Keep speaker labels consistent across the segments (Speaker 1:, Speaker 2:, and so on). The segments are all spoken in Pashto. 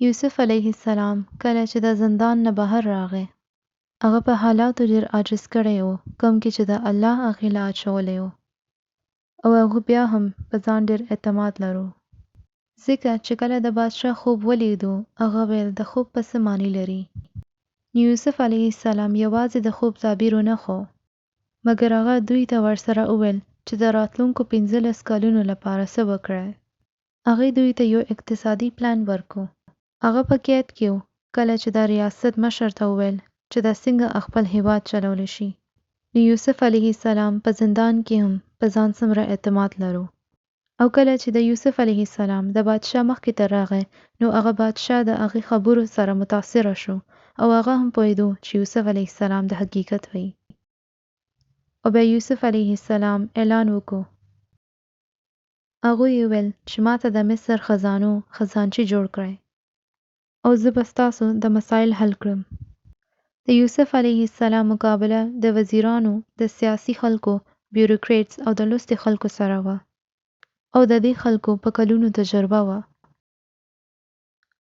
Speaker 1: یوسف علیه السلام کله چې د زندان نه بهر راغی، هغه په حالاتو ډېر عاجز کړی و، کوم کې چې د الله هغې له اچولی و. او هغه بیا هم په ځان ډېر اعتماد لرو. ځکه چې کله د بادشاه خوب ولیدو، هغه ویل د خوب په څه معنی لري. نو یوسف علیه السلام یوازې د خوب تعبیر ونه خو، مګر هغه دوی ته ورسره وویل چې د راتلونکو 15 کلونو لپاره څه وکړی. هغې دوی ته یو اقتصادي پلان ورکو. هغه په قید کې و کله چې د ریاست مشر ته وویل چې د څنګه خپل هیواد چلولی شي. نو یوسف علیه السلام په زندان کې هم په ځان څومره اعتماد لرو. او کله چې د یوسف علیه السلام د بادشاه مخکې ته راغی، نو هغه بادشاه د هغې خبرو سره متاثره شو، او هغه هم پوهېدو چې یوسف علیه السلام د حقیقت وایي. او بیا یوسف علیه السلام اعلان وکړو. هغوی ویل چې ما ته د مصر خزانو خزانچي جوړ کړئ، او زه به ستاسو د مسایل حل کړم. د یوسف علیه السلام مقابله د وزیرانو، د سیاسي خلکو، بیوروکریټس او د لوستي خلکو سره وه، او د دې خلکو په کلونو تجربه وه.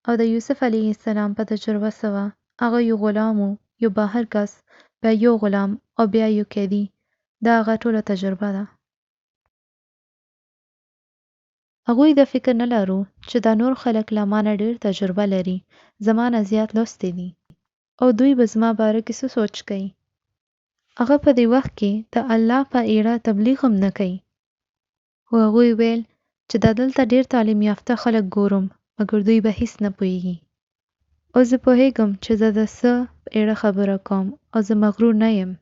Speaker 1: او د یوسف علیه السلام په تجربه څه وه؟ هغه یو غلام و، یو بهر کس، بیا یو غلام، او بیا یو قیدي. دا هغه ټوله تجربه ده. هغوی د فکر نه لرو چې دا نور خلک له ما نه ډېر تجربه لري، زما نه زیات لوستي دي، او دوی به زما باره کې څه سوچ کوي. هغه په دې وخت کې د الله په اړه تبلیغ هم نه کوي. خو هغوی ویل چې دا دلته ډېر تعلیم یافته خلک ګورم، مګر دوی به هیڅ نه پوهیږي. او زه پوهیږم چې زه د څه په اړه خبره کوم، او زه مغرور نه یم.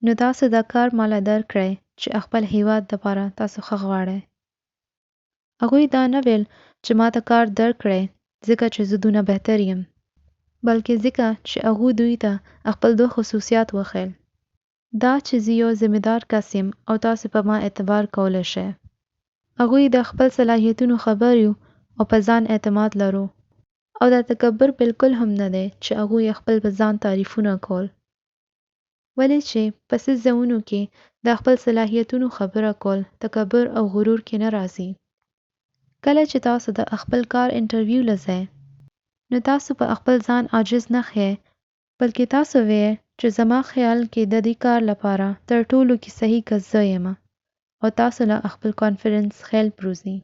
Speaker 1: نو تاسو دا کار ماله درکړئ چې خپل هیواد دپاره تاسو ښه غواړئ. هغوی دا نه ویل چې ما ته کار درکړئ ځکه چې زه دونه بهتر یم، بلکې ځکه چې هغوی دوی ته خپل 2 خصوصیات وښیل. دا چې زه یو ذمهدار کس یم او تاسو په ما اعتبار کولی شئ. هغوی د خپل صلاحیتونو خبر یو او په ځان اعتماد لرو. او دا تکبر بالکل هم نه دی چې هغوی خپل په ځان تعریفونه کول. ولې چې په څه ځایونو کې د خپل صلاحیتونو خبره کول تکبر او غرور کې نه راځي. کله چې تاسو د خپل کار انټرویو له ځئ، نو تاسو په خپل ځان عاجز نه ښیئ، بلکې تاسو وایئ چې زما خیال کې د دې کار لپاره تر ټولو کې صحیح کس زه یم، او تاسو له خپل کانفیډنس خیال پروزي.